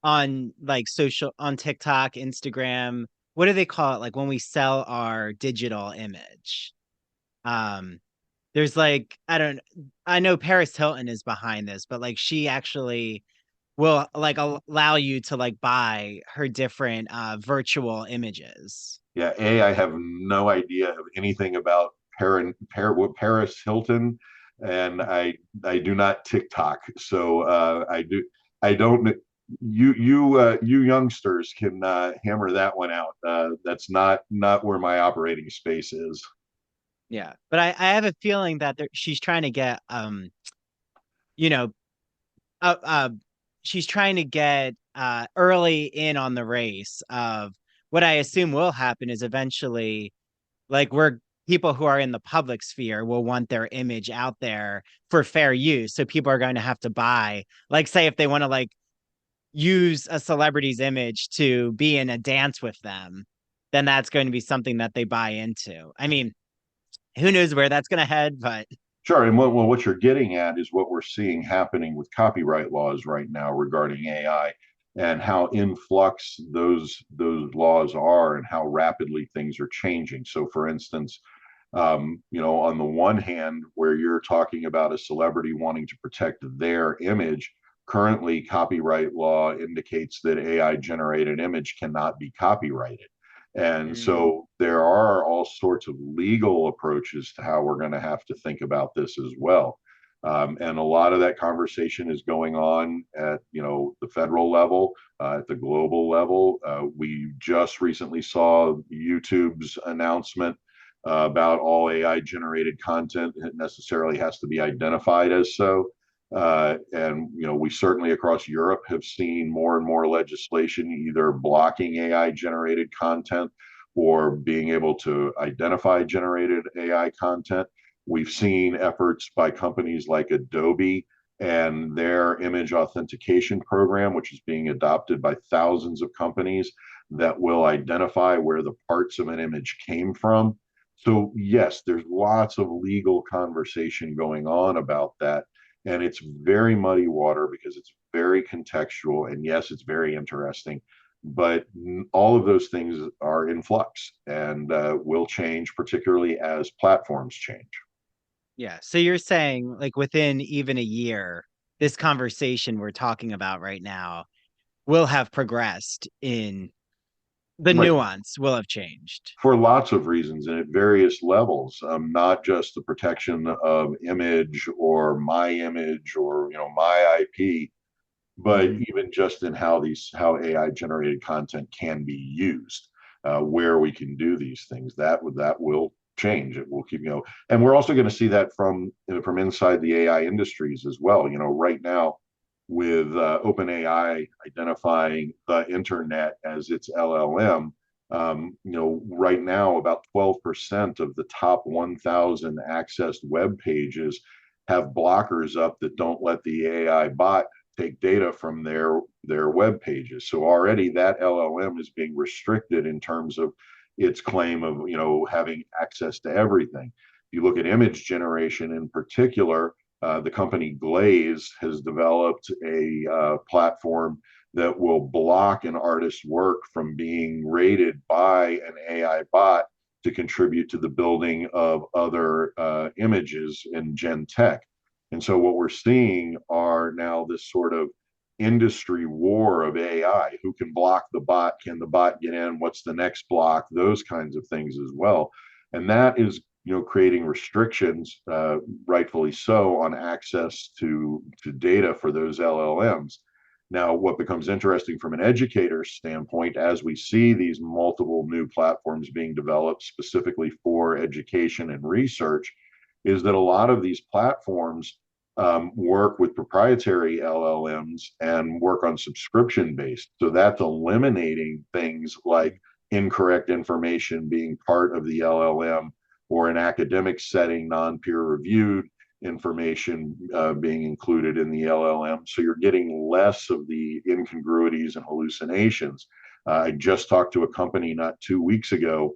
on like social on TikTok, Instagram. What do they call it? Like when we sell our digital image. Um, there's like I know Paris Hilton is behind this, but like she actually will like allow you to like buy her different virtual images. Yeah, I have no idea of anything about Paris Hilton, and I do not TikTok. So I don't. You youngsters can hammer that one out. That's not where my operating space is. Yeah. But I have a feeling that she's trying to get you know, uh, uh she's trying to get early in on the race of what I assume will happen is eventually like we're people who are in the public sphere will want their image out there for fair use. So people are going to have to buy, like say if they want to like use a celebrity's image to be in a dance with them, then that's going to be something that they buy into. I mean, who knows where that's going to head, but Sure, and what you're getting at is what we're seeing happening with copyright laws right now regarding AI, and how in flux those laws are, and how rapidly things are changing. So, for instance, on the one hand, where you're talking about a celebrity wanting to protect their image, currently copyright law indicates that AI generated image cannot be copyrighted. And mm, so there are all sorts of legal approaches to how we're going to have to think about this as well. And a lot of that conversation is going on at the federal level, at the global level. We just recently saw YouTube's announcement about all AI generated content. It necessarily has to be identified as so. And we certainly across Europe have seen more and more legislation either blocking AI generated content or being able to identify generated AI content. We've seen efforts by companies like Adobe and their image authentication program, which is being adopted by thousands of companies, that will identify where the parts of an image came from. So, yes, there's lots of legal conversation going on about that. And it's very muddy water because it's very contextual. And yes, it's very interesting. But all of those things are in flux and will change, particularly as platforms change. yeah. So you're saying like within even a year, this conversation we're talking about right now will have progressed in the Right. nuance will have changed. For lots of reasons and at various levels, not just the protection of image or my image or my IP, but Mm, even just in how AI generated content can be used, where we can do these things. That will change. It will keep and we're also going to see that from inside the AI industries as well. Right now with OpenAI identifying the internet as its LLM. Right now, about 12% of the top 1,000 accessed web pages have blockers up that don't let the AI bot take data from their web pages. So already that LLM is being restricted in terms of its claim of having access to everything. If you look at image generation in particular, the company Glaze has developed a platform that will block an artist's work from being rated by an AI bot to contribute to the building of other images in Gen Tech. And so what we're seeing are now this sort of industry war of AI. Who can block the bot? Can the bot get in? What's the next block? Those kinds of things as well. And that is creating restrictions, rightfully so, on access to data for those LLMs. Now, what becomes interesting from an educator standpoint, as we see these multiple new platforms being developed specifically for education and research, is that a lot of these platforms work with proprietary LLMs and work on subscription based. So that's eliminating things like incorrect information being part of the LLM, or an academic setting, non peer reviewed information being included in the LLM. So you're getting less of the incongruities and hallucinations. I just talked to a company not 2 weeks ago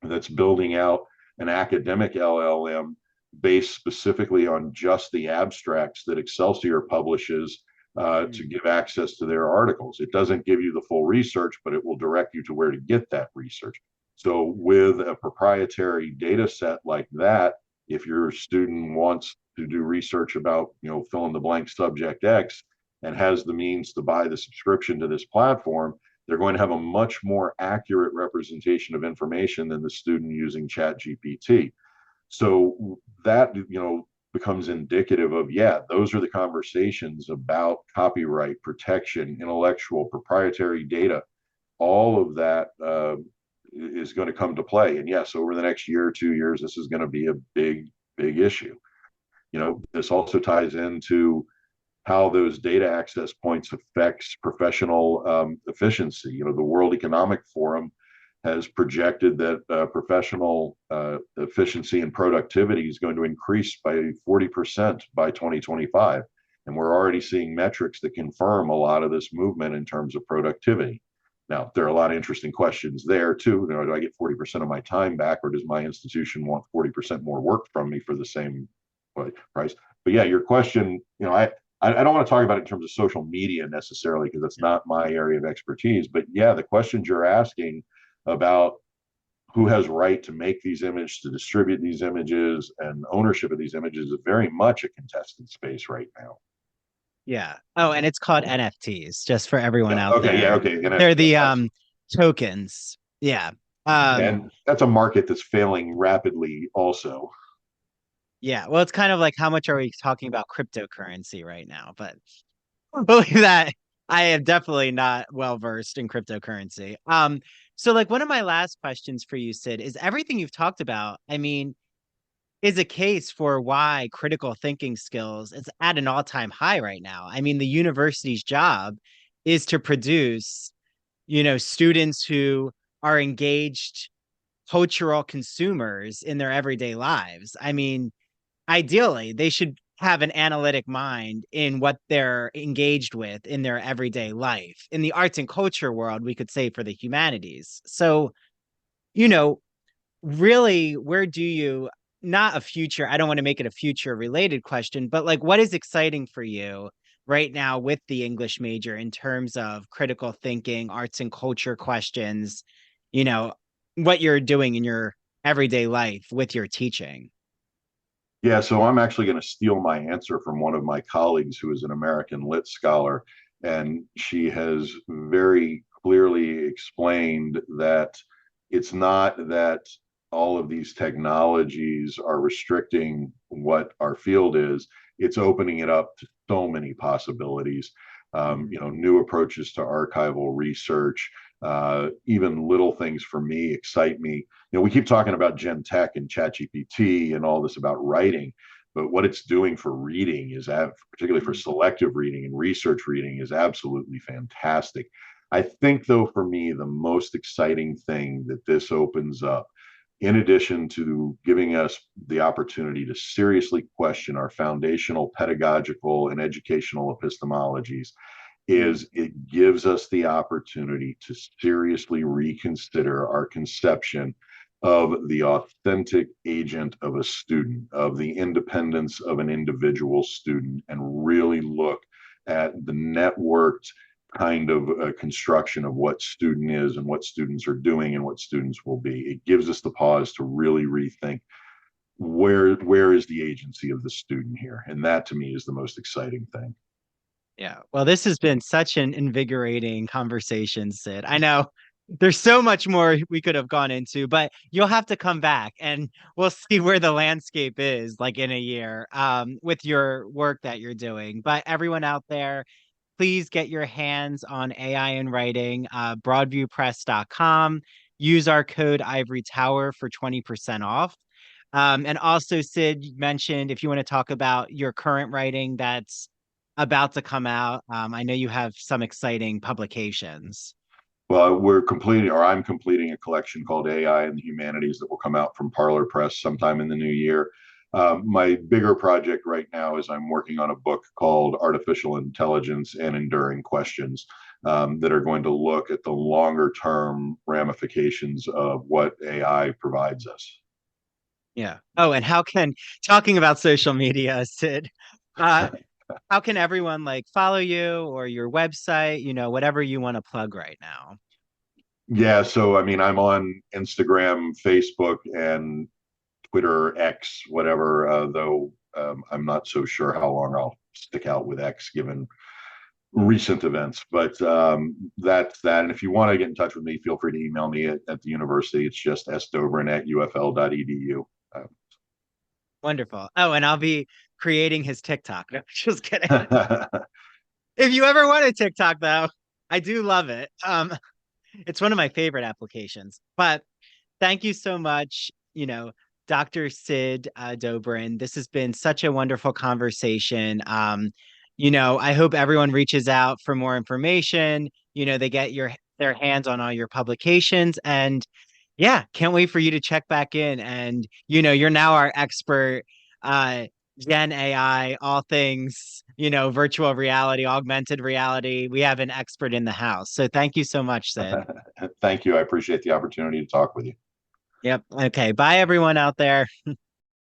that's building out an academic LLM based specifically on just the abstracts that Excelsior publishes, to give access to their articles. It doesn't give you the full research, but it will direct you to where to get that research. So with a proprietary data set like that, if your student wants to do research about, fill in the blank subject X and has the means to buy the subscription to this platform, they're going to have a much more accurate representation of information than the student using ChatGPT. So that, becomes indicative of, yeah, those are the conversations about copyright protection, intellectual proprietary data. All of that is going to come to play. And yes, over the next year or 2 years, this is going to be a big, big issue. This also ties into how those data access points affects professional efficiency. The World Economic Forum has projected that professional efficiency and productivity is going to increase by 40% by 2025. And we're already seeing metrics that confirm a lot of this movement in terms of productivity. Now, there are a lot of interesting questions there too. Do I get 40% of my time back, or does my institution want 40% more work from me for the same price? But yeah, your question, I don't want to talk about it in terms of social media necessarily, because that's not my area of expertise. But yeah, the questions you're asking about who has right to make these images, to distribute these images, and ownership of these images is very much a contested space right now. Yeah. Oh, and it's called NFTs, just for everyone Yeah. out Okay. Yeah. there. Okay. They're NFT. the tokens. Yeah. Um, And that's a market that's failing rapidly, also. yeah. Well, it's kind of like how much are we talking about cryptocurrency right now? But believe that I am definitely not well versed in cryptocurrency. So like one of my last questions for you, Sid, is everything you've talked about, I mean, is a case for why critical thinking skills is at an all-time high right now. I mean, the university's job is to produce, students who are engaged cultural consumers in their everyday lives. I mean, ideally, they should have an analytic mind in what they're engaged with in their everyday life. In the arts and culture world, we could say for the humanities. So, you know, really, where do you, not a future, I don't want to make it a future related question, but like what is exciting for you right now with the English major in terms of critical thinking, arts and culture questions, you know, what you're doing in your everyday life with your teaching? Yeah, so I'm actually going to steal my answer from one of my colleagues who is an American Lit scholar. And she has very clearly explained that it's not that all of these technologies are restricting what our field is, it's opening it up to so many possibilities. New approaches to archival research, even little things for me excite me. We keep talking about Gen Tech and ChatGPT and all this about writing, but what it's doing for reading is, particularly for selective reading and research reading, is absolutely fantastic. I think, though, for me, the most exciting thing that this opens up, in addition to giving us the opportunity to seriously question our foundational pedagogical and educational epistemologies, is it gives us the opportunity to seriously reconsider our conception of the authentic agent of a student, of the independence of an individual student, and really look at the networked kind of construction of what student is and what students are doing and what students will be. It gives us the pause to really rethink where is the agency of the student here, and that to me is the most exciting thing. Yeah. Well, this has been such an invigorating conversation, Sid. I know there's so much more we could have gone into, but you'll have to come back and we'll see where the landscape is like in a year with your work that you're doing. But everyone out there, please get your hands on AI in writing, broadviewpress.com. Use our code Ivory Tower for 20% off. And also, Sid, you mentioned if you want to talk about your current writing that's about to come out, I know you have some exciting publications. Well, we're completing, or I'm completing a collection called AI and the Humanities that will come out from Parlor Press sometime in the new year. My bigger project right now is I'm working on a book called Artificial Intelligence and Enduring Questions, that are going to look at the longer term ramifications of what AI provides us. Yeah. Oh, and how can talking about social media, Sid, uh, How can everyone like follow you or your website, whatever you want to plug right now? Yeah, so I mean, I'm on Instagram, Facebook, and Twitter, X, whatever. Though I'm not so sure how long I'll stick out with X given recent events. But that's that. And if you want to get in touch with me, feel free to email me at the university. It's just sdobrin@ufl.edu. Wonderful. Oh, and I'll be creating his TikTok. No, just kidding. Uh, If you ever want a TikTok though, I do love it. It's one of my favorite applications. But thank you so much, Dr. Sid Dobrin. This has been such a wonderful conversation. I hope everyone reaches out for more information. They get their hands on all your publications. And yeah, can't wait for you to check back in. And you're now our expert Gen AI, all things, virtual reality, augmented reality. We have an expert in the house. So thank you so much, Sid. Thank you. I appreciate the opportunity to talk with you. Yep. Okay. Bye, everyone out there.